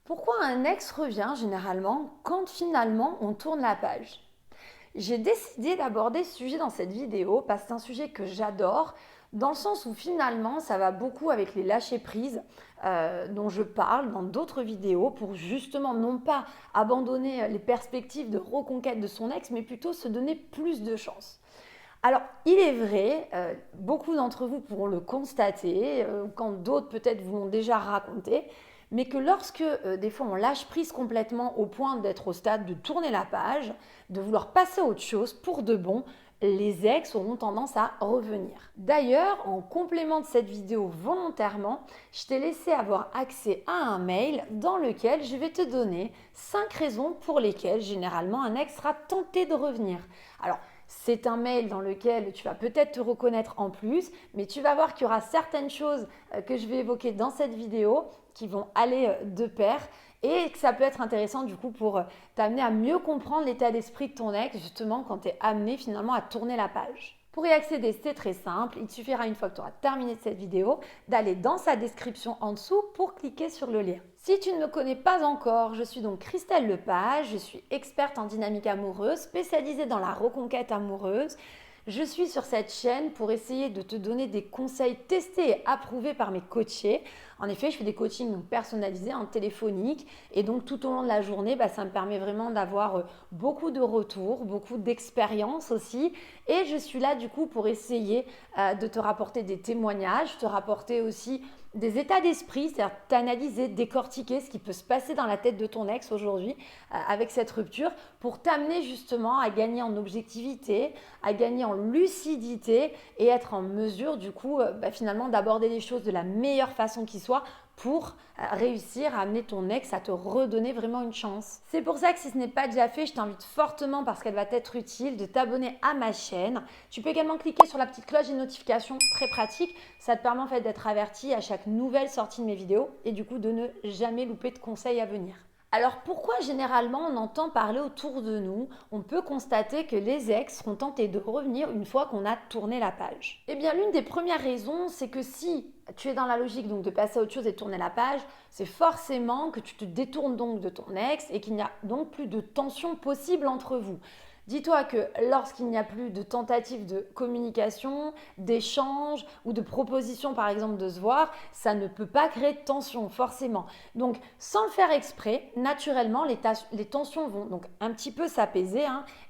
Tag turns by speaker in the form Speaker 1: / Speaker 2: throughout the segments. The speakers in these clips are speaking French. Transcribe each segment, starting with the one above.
Speaker 1: Pourquoi un ex revient généralement quand finalement on tourne la page? J'ai décidé d'aborder ce sujet dans cette vidéo parce que c'est un sujet que j'adore, dans le sens où finalement ça va beaucoup avec les lâcher-prise dont je parle dans d'autres vidéos pour justement non pas abandonner les perspectives de reconquête de son ex, mais plutôt se donner plus de chance. Alors, il est vrai, beaucoup d'entre vous pourront le constater, quand d'autres peut-être vous l'ont déjà raconté, mais que lorsque des fois on lâche prise complètement au point d'être au stade de tourner la page, de vouloir passer à autre chose pour de bon, les ex auront tendance à revenir. D'ailleurs, en complément de cette vidéo volontairement, je t'ai laissé avoir accès à un mail dans lequel je vais te donner 5 raisons pour lesquelles généralement un ex sera tenté de revenir. Alors, c'est un mail dans lequel tu vas peut-être te reconnaître en plus, mais tu vas voir qu'il y aura certaines choses que je vais évoquer dans cette vidéo qui vont aller de pair et que ça peut être intéressant du coup pour t'amener à mieux comprendre l'état d'esprit de ton ex justement quand tu es amené finalement à tourner la page. Pour y accéder, c'est très simple. Il te suffira une fois que tu auras terminé cette vidéo d'aller dans sa description en dessous pour cliquer sur le lien. Si tu ne me connais pas encore, je suis donc Christelle Lepage, je suis experte en dynamique amoureuse, spécialisée dans la reconquête amoureuse. Je suis sur cette chaîne pour essayer de te donner des conseils testés et approuvés par mes coachés. En effet, je fais des coachings donc personnalisés, téléphoniques, et donc tout au long de la journée, ça me permet vraiment d'avoir beaucoup de retours, beaucoup d'expérience aussi. Et je suis là du coup pour essayer de te rapporter des témoignages, te rapporter aussi des états d'esprit, c'est-à-dire t'analyser, décortiquer ce qui peut se passer dans la tête de ton ex aujourd'hui avec cette rupture pour t'amener justement à gagner en objectivité, à gagner en lucidité et être en mesure du coup finalement d'aborder les choses de la meilleure façon qui soit pour réussir à amener ton ex à te redonner vraiment une chance. C'est pour ça que si ce n'est pas déjà fait, je t'invite fortement parce qu'elle va t'être utile de t'abonner à ma chaîne. Tu peux également cliquer sur la petite cloche des notifications, très pratique. Ça te permet en fait d'être averti à chaque nouvelle sortie de mes vidéos et du coup de ne jamais louper de conseils à venir. Alors pourquoi généralement on entend parler autour de nous? On peut constater que les ex seront tentés de revenir une fois qu'on a tourné la page. Eh bien l'une des premières raisons, c'est que si tu es dans la logique donc de passer à autre chose et de tourner la page, c'est forcément que tu te détournes donc de ton ex et qu'il n'y a donc plus de tension possible entre vous. Dis-toi que lorsqu'il n'y a plus de tentative de communication, d'échange ou de proposition par exemple de se voir, ça ne peut pas créer de tension forcément. Donc sans le faire exprès, naturellement les tensions vont donc un petit peu s'apaiser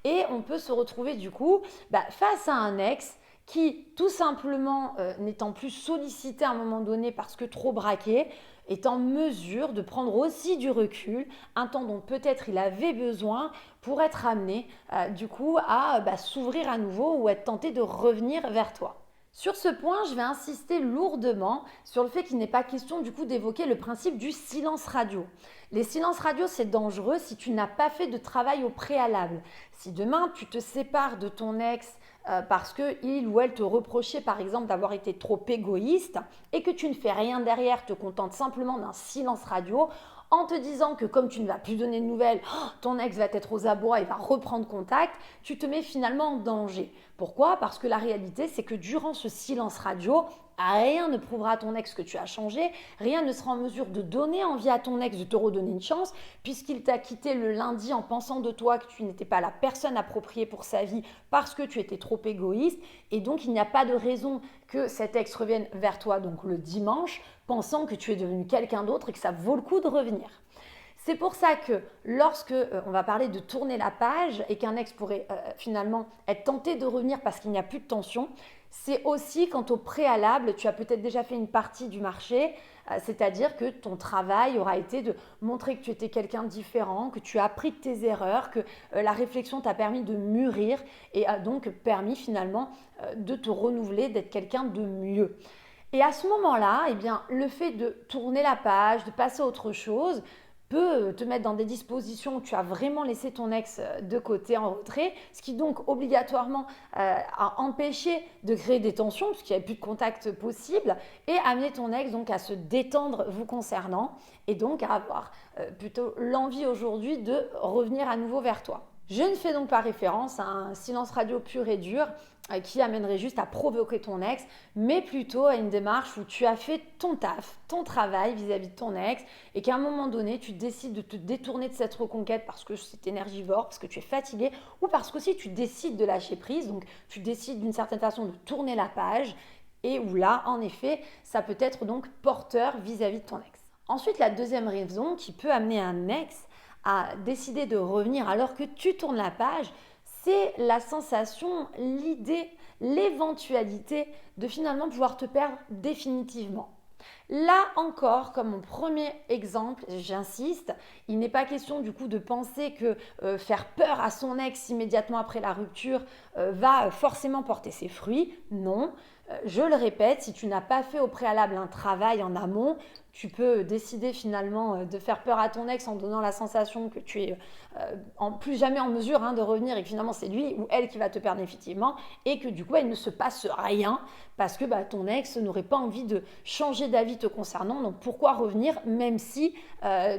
Speaker 1: et on peut se retrouver du coup face à un ex qui tout simplement n'étant plus sollicité à un moment donné parce que trop braqué, est en mesure de prendre aussi du recul, un temps dont peut-être il avait besoin pour être amené du coup à s'ouvrir à nouveau ou être tenté de revenir vers toi. Sur ce point, je vais insister lourdement sur le fait qu'il n'est pas question du coup d'évoquer le principe du silence radio. Les silences radio, c'est dangereux si tu n'as pas fait de travail au préalable. Si demain tu te sépares de ton ex parce qu'il ou elle te reprochait par exemple d'avoir été trop égoïste et que tu ne fais rien derrière, te contentes simplement d'un silence radio en te disant que comme tu ne vas plus donner de nouvelles, ton ex va être aux abois et va reprendre contact, tu te mets finalement en danger. Pourquoi? Parce que la réalité, c'est que durant ce silence radio, rien ne prouvera à ton ex que tu as changé, rien ne sera en mesure de donner envie à ton ex de te redonner une chance, puisqu'il t'a quitté le lundi en pensant de toi que tu n'étais pas la personne appropriée pour sa vie parce que tu étais trop égoïste, et donc il n'y a pas de raison que cet ex revienne vers toi donc le dimanche, pensant que tu es devenu quelqu'un d'autre et que ça vaut le coup de revenir. C'est pour ça que lorsque on va parler de tourner la page et qu'un ex pourrait finalement être tenté de revenir parce qu'il n'y a plus de tension, c'est aussi quand au préalable, tu as peut-être déjà fait une partie du marché, c'est-à-dire que ton travail aura été de montrer que tu étais quelqu'un de différent, que tu as appris de tes erreurs, que la réflexion t'a permis de mûrir et a donc permis finalement de te renouveler, d'être quelqu'un de mieux. Et à ce moment-là, eh bien, le fait de tourner la page, de passer à autre chose, peut te mettre dans des dispositions où tu as vraiment laissé ton ex de côté, en retrait, ce qui donc obligatoirement a empêché de créer des tensions, puisqu'il n'y avait plus de contact possible, et amener ton ex donc à se détendre vous concernant, et donc à avoir plutôt l'envie aujourd'hui de revenir à nouveau vers toi. Je ne fais donc pas référence à un silence radio pur et dur, qui amènerait juste à provoquer ton ex, mais plutôt à une démarche où tu as fait ton taf, ton travail vis-à-vis de ton ex, et qu'à un moment donné, tu décides de te détourner de cette reconquête parce que c'est énergivore, parce que tu es fatigué, ou parce que aussi tu décides de lâcher prise, donc tu décides d'une certaine façon de tourner la page, et où là, en effet, ça peut être donc porteur vis-à-vis de ton ex. Ensuite, la deuxième raison qui peut amener un ex à décider de revenir alors que tu tournes la page, c'est la sensation, l'idée, l'éventualité de finalement pouvoir te perdre définitivement. Là encore, comme mon premier exemple, j'insiste, il n'est pas question du coup de penser que faire peur à son ex immédiatement après la rupture va forcément porter ses fruits. Non, je le répète, si tu n'as pas fait au préalable un travail en amont, tu peux décider finalement de faire peur à ton ex en donnant la sensation que tu es plus jamais en mesure de revenir et que finalement c'est lui ou elle qui va te perdre définitivement et que du coup il ne se passe rien parce que ton ex n'aurait pas envie de changer d'avis te concernant. Donc pourquoi revenir même si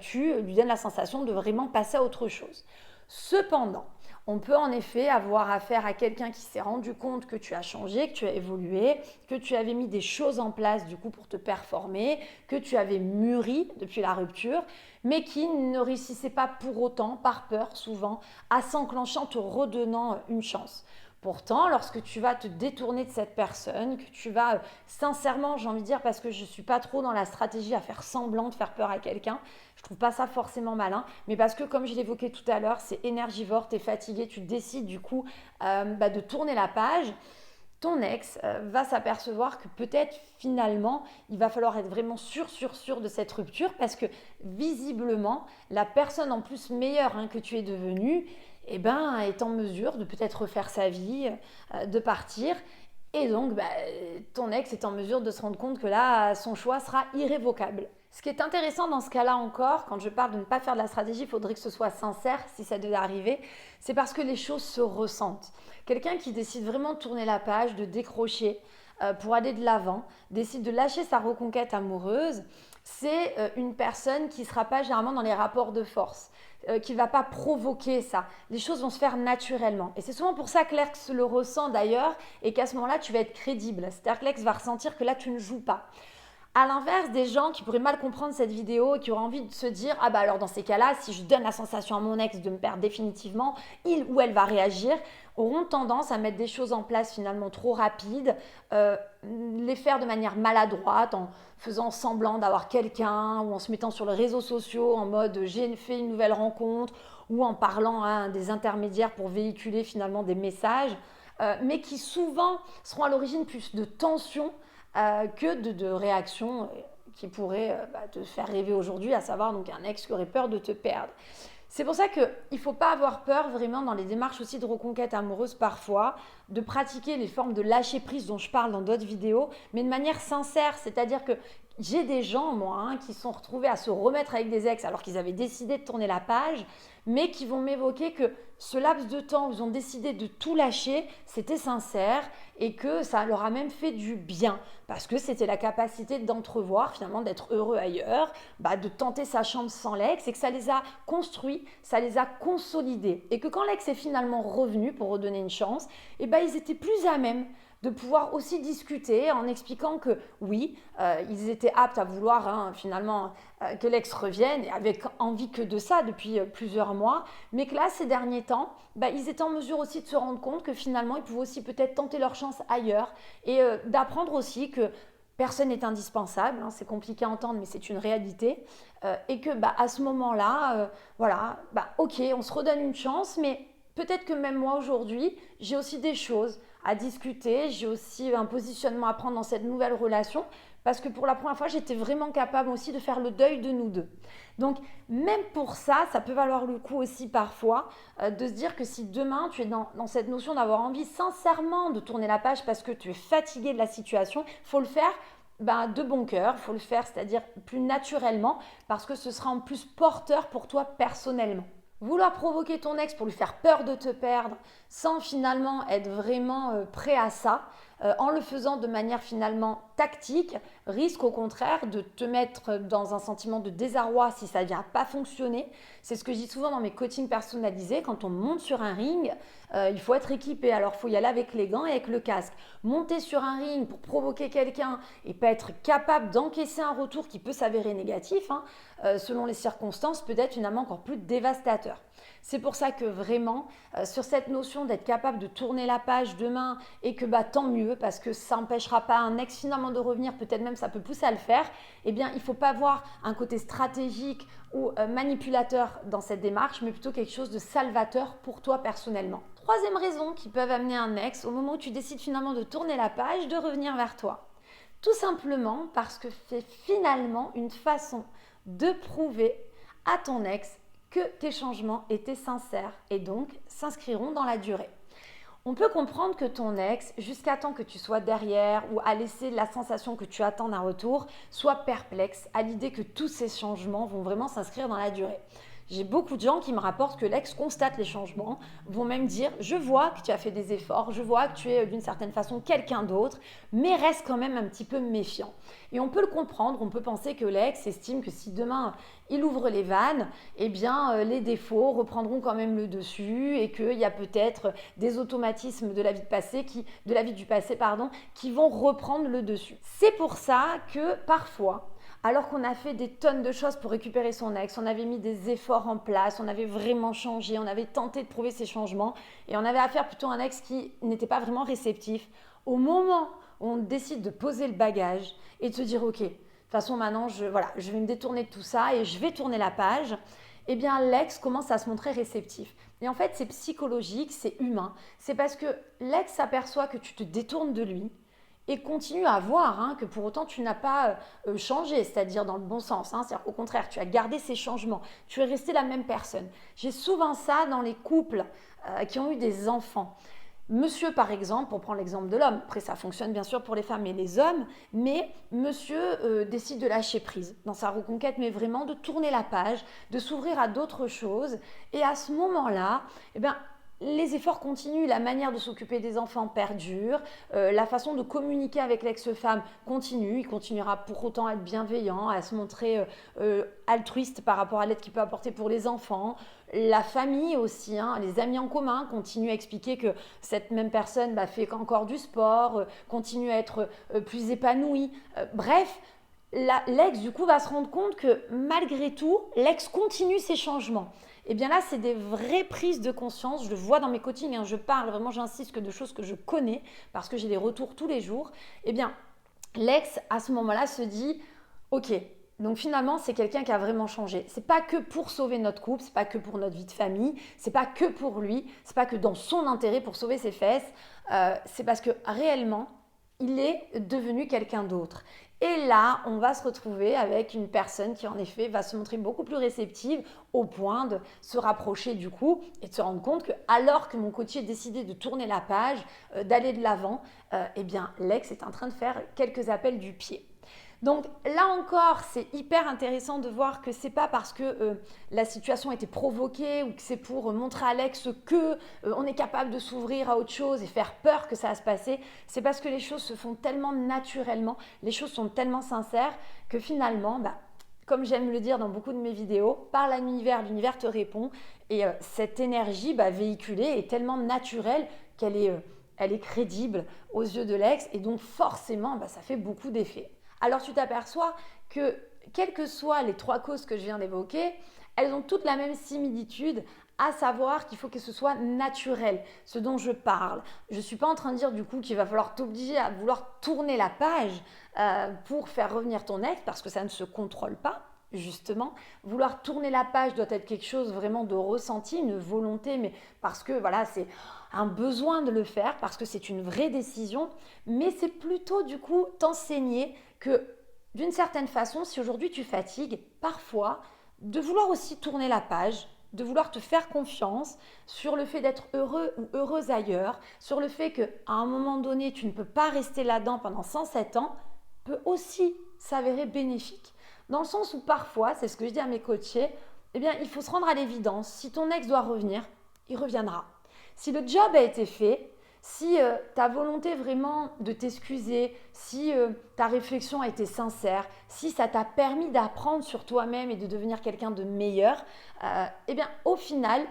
Speaker 1: tu lui donnes la sensation de vraiment passer à autre chose. Cependant, on peut en effet avoir affaire à quelqu'un qui s'est rendu compte que tu as changé, que tu as évolué, que tu avais mis des choses en place du coup pour te performer, que tu avais mûri depuis la rupture, mais qui ne réussissait pas pour autant, par peur souvent, à s'enclencher en te redonnant une chance. Pourtant, lorsque tu vas te détourner de cette personne, que tu vas sincèrement, j'ai envie de dire, parce que je ne suis pas trop dans la stratégie à faire semblant de faire peur à quelqu'un, je ne trouve pas ça forcément malin, mais parce que comme je l'évoquais tout à l'heure, c'est énergivore, tu es fatigué, tu décides du coup de tourner la page, ton ex va s'apercevoir que peut-être finalement, il va falloir être vraiment sûr de cette rupture parce que visiblement, la personne en plus meilleure que tu es devenue, est en mesure de peut-être refaire sa vie, de partir. Et donc, ton ex est en mesure de se rendre compte que là, son choix sera irrévocable. Ce qui est intéressant dans ce cas-là encore, quand je parle de ne pas faire de la stratégie, il faudrait que ce soit sincère si ça devait arriver, c'est parce que les choses se ressentent. Quelqu'un qui décide vraiment de tourner la page, de décrocher pour aller de l'avant, décide de lâcher sa reconquête amoureuse, c'est une personne qui ne sera pas généralement dans les rapports de force, qui ne va pas provoquer ça. Les choses vont se faire naturellement. Et c'est souvent pour ça que l'ex le ressent d'ailleurs et qu'à ce moment-là, tu vas être crédible. C'est-à-dire que l'ex va ressentir que là, tu ne joues pas. À l'inverse, des gens qui pourraient mal comprendre cette vidéo et qui auraient envie de se dire « Ah bah alors dans ces cas-là, si je donne la sensation à mon ex de me perdre définitivement, il ou elle va réagir », auront tendance à mettre des choses en place finalement trop rapides, les faire de manière maladroite en faisant semblant d'avoir quelqu'un ou en se mettant sur les réseaux sociaux en mode « j'ai fait une nouvelle rencontre » ou en parlant à des intermédiaires pour véhiculer finalement des messages, mais qui souvent seront à l'origine plus de tensions que de réactions qui pourraient te faire rêver aujourd'hui, à savoir donc un ex qui aurait peur de te perdre. C'est pour ça qu'il ne faut pas avoir peur vraiment dans les démarches aussi de reconquête amoureuse parfois, de pratiquer les formes de lâcher prise dont je parle dans d'autres vidéos, mais de manière sincère, c'est-à-dire que j'ai des gens, moi, qui se sont retrouvés à se remettre avec des ex alors qu'ils avaient décidé de tourner la page, mais qui vont m'évoquer que ce laps de temps où ils ont décidé de tout lâcher, c'était sincère et que ça leur a même fait du bien parce que c'était la capacité d'entrevoir, finalement, d'être heureux ailleurs, de tenter sa chance sans l'ex et que ça les a construits, ça les a consolidés. Et que quand l'ex est finalement revenu pour redonner une chance, ils étaient plus à même de pouvoir aussi discuter en expliquant que oui, ils étaient aptes à vouloir finalement que l'ex revienne et avec envie que de ça depuis plusieurs mois, mais que là, ces derniers temps, ils étaient en mesure aussi de se rendre compte que finalement, ils pouvaient aussi peut-être tenter leur chance ailleurs et d'apprendre aussi que personne n'est indispensable, c'est compliqué à entendre, mais c'est une réalité, et que à ce moment-là, ok, on se redonne une chance, mais peut-être que même moi aujourd'hui, j'ai aussi des choses à discuter, j'ai aussi un positionnement à prendre dans cette nouvelle relation parce que pour la première fois, j'étais vraiment capable aussi de faire le deuil de nous deux. Donc, même pour ça, ça peut valoir le coup aussi parfois de se dire que si demain, tu es dans cette notion d'avoir envie sincèrement de tourner la page parce que tu es fatigué de la situation, il faut le faire de bon cœur, il faut le faire, c'est-à-dire plus naturellement parce que ce sera en plus porteur pour toi personnellement. Vouloir provoquer ton ex pour lui faire peur de te perdre sans finalement être vraiment prêt à ça, en le faisant de manière finalement tactique, risque au contraire de te mettre dans un sentiment de désarroi si ça ne vient pas fonctionner. C'est ce que je dis souvent dans mes coachings personnalisés. Quand on monte sur un ring, il faut être équipé. Alors, il faut y aller avec les gants et avec le casque. Monter sur un ring pour provoquer quelqu'un et pas être capable d'encaisser un retour qui peut s'avérer négatif, selon les circonstances, peut être finalement encore plus dévastateur. C'est pour ça que vraiment, sur cette notion d'être capable de tourner la page demain et que tant mieux parce que ça n'empêchera pas un ex finalement de revenir, peut-être même ça peut pousser à le faire, eh bien il ne faut pas avoir un côté stratégique ou manipulateur dans cette démarche, mais plutôt quelque chose de salvateur pour toi personnellement. Troisième raison qui peut amener un ex au moment où tu décides finalement de tourner la page, de revenir vers toi. Tout simplement parce que c'est finalement une façon de prouver à ton ex que tes changements étaient sincères et donc s'inscriront dans la durée. On peut comprendre que ton ex, jusqu'à temps que tu sois derrière ou à laisser la sensation que tu attends d'un retour, soit perplexe à l'idée que tous ces changements vont vraiment s'inscrire dans la durée. J'ai beaucoup de gens qui me rapportent que l'ex constate les changements, vont même dire « je vois que tu as fait des efforts, je vois que tu es d'une certaine façon quelqu'un d'autre, mais reste quand même un petit peu méfiant ». Et on peut le comprendre, on peut penser que l'ex estime que si demain il ouvre les vannes, eh bien les défauts reprendront quand même le dessus et qu'il y a peut-être des automatismes de la vie du passé qui vont reprendre le dessus. C'est pour ça que parfois, alors qu'on a fait des tonnes de choses pour récupérer son ex, on avait mis des efforts en place, on avait vraiment changé, on avait tenté de prouver ces changements et on avait affaire plutôt à un ex qui n'était pas vraiment réceptif. Au moment où on décide de poser le bagage et de se dire « ok, de toute façon maintenant je vais me détourner de tout ça et je vais tourner la page », eh bien l'ex commence à se montrer réceptif. Et en fait c'est psychologique, c'est humain. C'est parce que l'ex s'aperçoit que tu te détournes de lui et continue à voir que pour autant tu n'as pas changé, c'est-à-dire dans le bon sens. C'est-à-dire qu'au contraire, tu as gardé ces changements, tu es resté la même personne. J'ai souvent ça dans les couples qui ont eu des enfants. Monsieur, par exemple, pour prendre l'exemple de l'homme, après ça fonctionne bien sûr pour les femmes et les hommes, mais monsieur décide de lâcher prise dans sa reconquête, mais vraiment de tourner la page, de s'ouvrir à d'autres choses. Et à ce moment-là, les efforts continuent, la manière de s'occuper des enfants perdure, la façon de communiquer avec l'ex-femme continue, il continuera pour autant à être bienveillant, à se montrer altruiste par rapport à l'aide qu'il peut apporter pour les enfants. La famille aussi, les amis en commun continuent à expliquer que cette même personne fait encore du sport, continue à être plus épanouie. Bref, l'ex du coup va se rendre compte que malgré tout, l'ex continue ses changements. Et bien là, c'est des vraies prises de conscience. Je le vois dans mes coachings, je parle vraiment, j'insiste que de choses que je connais parce que j'ai des retours tous les jours. Eh bien, l'ex, à ce moment-là, se dit « ok, donc finalement, c'est quelqu'un qui a vraiment changé. C'est pas que pour sauver notre couple, c'est pas que pour notre vie de famille, c'est pas que pour lui, c'est pas que dans son intérêt pour sauver ses fesses, c'est parce que réellement, il est devenu quelqu'un d'autre. » Et là, on va se retrouver avec une personne qui, en effet, va se montrer beaucoup plus réceptive au point de se rapprocher du coup et de se rendre compte que, alors que mon coach a décidé de tourner la page, d'aller de l'avant, eh bien, l'ex est en train de faire quelques appels du pied. Donc là encore, c'est hyper intéressant de voir que c'est pas parce que la situation a été provoquée ou que c'est pour montrer à l'ex que on est capable de s'ouvrir à autre chose et faire peur que ça va se passer. C'est parce que les choses se font tellement naturellement, les choses sont tellement sincères que finalement, comme j'aime le dire dans beaucoup de mes vidéos, parle à l'univers, l'univers te répond. Et cette énergie véhiculée est tellement naturelle qu'elle est crédible aux yeux de l'ex et donc forcément, ça fait beaucoup d'effet. Alors tu t'aperçois que, quelles que soient les trois causes que je viens d'évoquer, elles ont toutes la même similitude, à savoir qu'il faut que ce soit naturel, ce dont je parle. Je ne suis pas en train de dire du coup qu'il va falloir t'obliger à vouloir tourner la page pour faire revenir ton ex, parce que ça ne se contrôle pas. Justement, vouloir tourner la page doit être quelque chose vraiment de ressenti, une volonté, mais parce que c'est un besoin de le faire, parce que c'est une vraie décision, mais c'est plutôt du coup t'enseigner que d'une certaine façon, si aujourd'hui tu fatigues, parfois, de vouloir aussi tourner la page, de vouloir te faire confiance sur le fait d'être heureux ou heureuse ailleurs, sur le fait qu'à un moment donné, tu ne peux pas rester là-dedans pendant 107 ans, peut aussi s'avérer bénéfique. Dans le sens où parfois, c'est ce que je dis à mes coachés, il faut se rendre à l'évidence. Si ton ex doit revenir, il reviendra. Si le job a été fait, Si ta volonté vraiment de t'excuser, si ta réflexion a été sincère, si ça t'a permis d'apprendre sur toi-même et de devenir quelqu'un de meilleur, eh bien au final,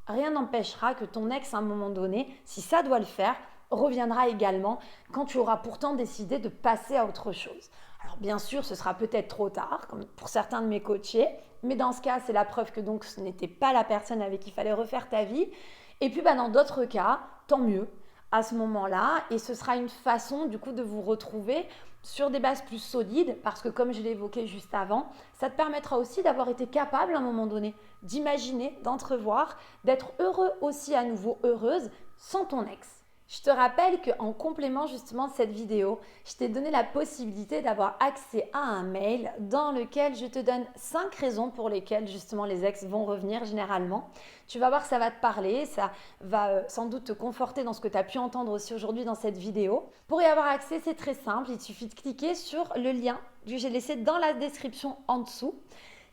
Speaker 1: rien n'empêchera que ton ex à un moment donné, si ça doit le faire, reviendra également quand tu auras pourtant décidé de passer à autre chose. Alors bien sûr, ce sera peut-être trop tard, comme pour certains de mes coachés, mais dans ce cas, c'est la preuve que donc ce n'était pas la personne avec qui il fallait refaire ta vie. Et puis dans d'autres cas, tant mieux à ce moment-là, et ce sera une façon du coup de vous retrouver sur des bases plus solides, parce que comme je l'ai évoqué juste avant, ça te permettra aussi d'avoir été capable à un moment donné d'imaginer, d'entrevoir, d'être heureux aussi à nouveau, heureuse sans ton ex. Je te rappelle qu'en complément justement de cette vidéo, je t'ai donné la possibilité d'avoir accès à un mail dans lequel je te donne 5 raisons pour lesquelles justement les ex vont revenir généralement. Tu vas voir que ça va te parler, ça va sans doute te conforter dans ce que tu as pu entendre aussi aujourd'hui dans cette vidéo. Pour y avoir accès, c'est très simple, il suffit de cliquer sur le lien que j'ai laissé dans la description en dessous.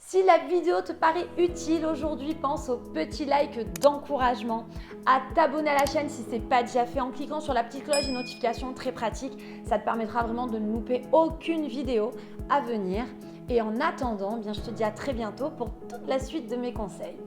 Speaker 1: Si la vidéo te paraît utile aujourd'hui, pense au petit like d'encouragement, à t'abonner à la chaîne si ce n'est pas déjà fait en cliquant sur la petite cloche des notifications, très pratique. Ça te permettra vraiment de ne louper aucune vidéo à venir. Et en attendant, bien, je te dis à très bientôt pour toute la suite de mes conseils.